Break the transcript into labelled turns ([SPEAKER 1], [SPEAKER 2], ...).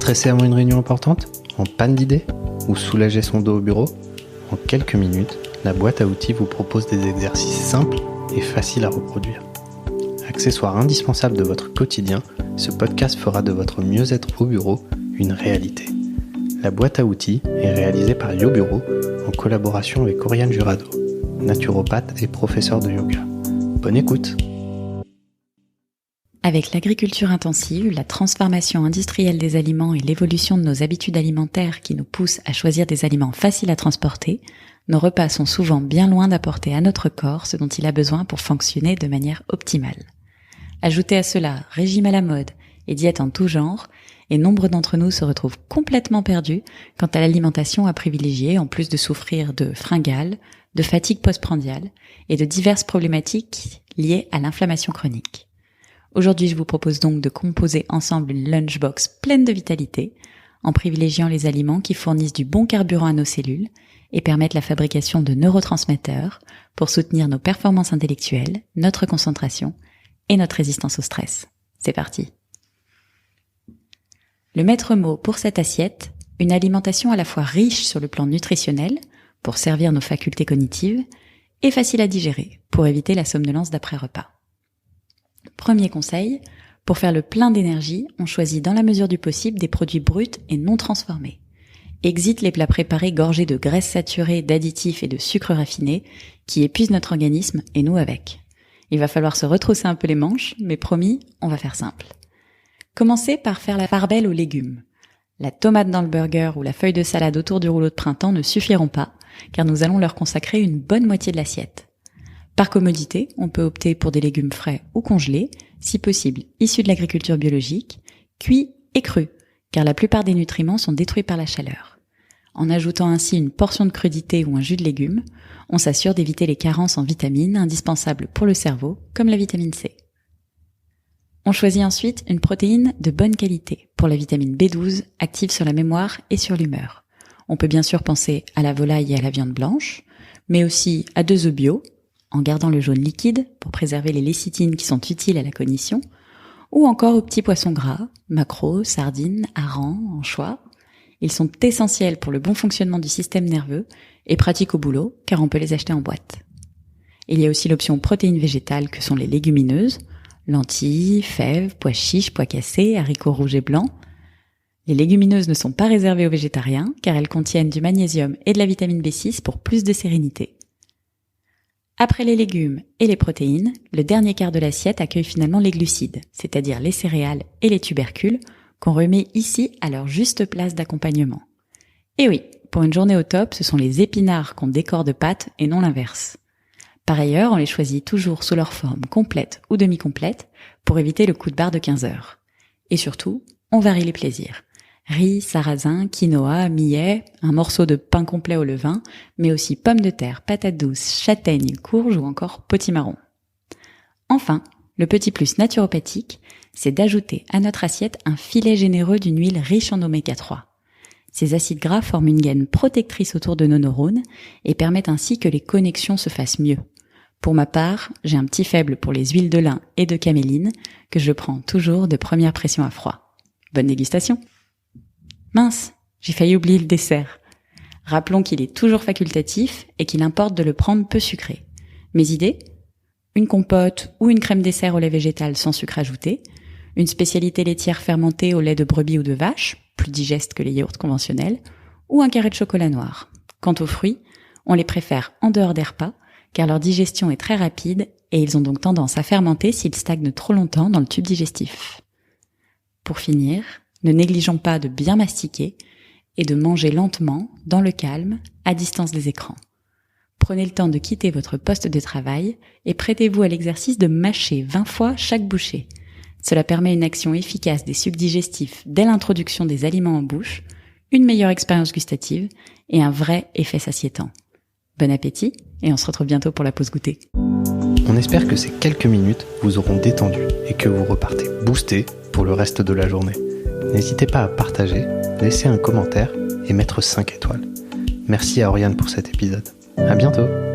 [SPEAKER 1] Stressé avant une réunion importante? En panne d'idées? Ou soulager son dos au bureau? En quelques minutes, la boîte à outils vous propose des exercices simples et faciles à reproduire. Accessoire indispensable de votre quotidien, ce podcast fera de votre mieux-être au bureau une réalité. La boîte à outils est réalisée par YoBureau en collaboration avec Oriane Jurado, naturopathe et professeur de yoga. Bonne écoute!
[SPEAKER 2] Avec l'agriculture intensive, la transformation industrielle des aliments et l'évolution de nos habitudes alimentaires qui nous poussent à choisir des aliments faciles à transporter, nos repas sont souvent bien loin d'apporter à notre corps ce dont il a besoin pour fonctionner de manière optimale. Ajoutez à cela régime à la mode et diète en tout genre, et nombre d'entre nous se retrouvent complètement perdus quant à l'alimentation à privilégier, en plus de souffrir de fringales, de fatigue postprandiale et de diverses problématiques liées à l'inflammation chronique. Aujourd'hui, je vous propose donc de composer ensemble une lunchbox pleine de vitalité, en privilégiant les aliments qui fournissent du bon carburant à nos cellules et permettent la fabrication de neurotransmetteurs pour soutenir nos performances intellectuelles, notre concentration et notre résistance au stress. C'est parti! Le maître mot pour cette assiette, une alimentation à la fois riche sur le plan nutritionnel, pour servir nos facultés cognitives, et facile à digérer, pour éviter la somnolence d'après-repas. Premier conseil, pour faire le plein d'énergie, on choisit dans la mesure du possible des produits bruts et non transformés. Exit les plats préparés gorgés de graisses saturées, d'additifs et de sucres raffinés qui épuisent notre organisme et nous avec. Il va falloir se retrousser un peu les manches, mais promis, on va faire simple. Commencez par faire la part belle aux légumes. La tomate dans le burger ou la feuille de salade autour du rouleau de printemps ne suffiront pas, car nous allons leur consacrer une bonne moitié de l'assiette. Par commodité, on peut opter pour des légumes frais ou congelés, si possible issus de l'agriculture biologique, cuits et crus, car la plupart des nutriments sont détruits par la chaleur. En ajoutant ainsi une portion de crudité ou un jus de légumes, on s'assure d'éviter les carences en vitamines indispensables pour le cerveau, comme la vitamine C. On choisit ensuite une protéine de bonne qualité, pour la vitamine B12, active sur la mémoire et sur l'humeur. On peut bien sûr penser à la volaille et à la viande blanche, mais aussi à 2 œufs bio, en gardant le jaune liquide pour préserver les lécithines qui sont utiles à la cognition, ou encore aux petits poissons gras, maquereaux, sardines, harengs, anchois. Ils sont essentiels pour le bon fonctionnement du système nerveux et pratiques au boulot, car on peut les acheter en boîte. Il y a aussi l'option protéines végétales que sont les légumineuses, lentilles, fèves, pois chiches, pois cassés, haricots rouges et blancs. Les légumineuses ne sont pas réservées aux végétariens, car elles contiennent du magnésium et de la vitamine B6 pour plus de sérénité. Après les légumes et les protéines, le dernier quart de l'assiette accueille finalement les glucides, c'est-à-dire les céréales et les tubercules, qu'on remet ici à leur juste place d'accompagnement. Et oui, pour une journée au top, ce sont les épinards qu'on décore de pâtes et non l'inverse. Par ailleurs, on les choisit toujours sous leur forme complète ou demi-complète pour éviter le coup de barre de 15 heures. Et surtout, on varie les plaisirs. Riz, sarrasin, quinoa, millet, un morceau de pain complet au levain, mais aussi pommes de terre, patates douces, châtaignes, courges ou encore potimarron. Enfin, le petit plus naturopathique, c'est d'ajouter à notre assiette un filet généreux d'une huile riche en oméga 3. Ces acides gras forment une gaine protectrice autour de nos neurones et permettent ainsi que les connexions se fassent mieux. Pour ma part, j'ai un petit faible pour les huiles de lin et de caméline que je prends toujours de première pression à froid. Bonne dégustation! Mince, j'ai failli oublier le dessert. Rappelons qu'il est toujours facultatif et qu'il importe de le prendre peu sucré. Mes idées ? Une compote ou une crème dessert au lait végétal sans sucre ajouté, une spécialité laitière fermentée au lait de brebis ou de vache, plus digeste que les yaourts conventionnels, ou un carré de chocolat noir. Quant aux fruits, on les préfère en dehors des repas, car leur digestion est très rapide et ils ont donc tendance à fermenter s'ils stagnent trop longtemps dans le tube digestif. Pour finir, ne négligeons pas de bien mastiquer et de manger lentement, dans le calme, à distance des écrans. Prenez le temps de quitter votre poste de travail et prêtez-vous à l'exercice de mâcher 20 fois chaque bouchée. Cela permet une action efficace des sucs digestifs dès l'introduction des aliments en bouche, une meilleure expérience gustative et un vrai effet satiétant. Bon appétit et on se retrouve bientôt pour la pause goûter.
[SPEAKER 1] On espère que ces quelques minutes vous auront détendu et que vous repartez boosté pour le reste de la journée. N'hésitez pas à partager, laisser un commentaire et mettre 5 étoiles. Merci à Oriane pour cet épisode. À bientôt!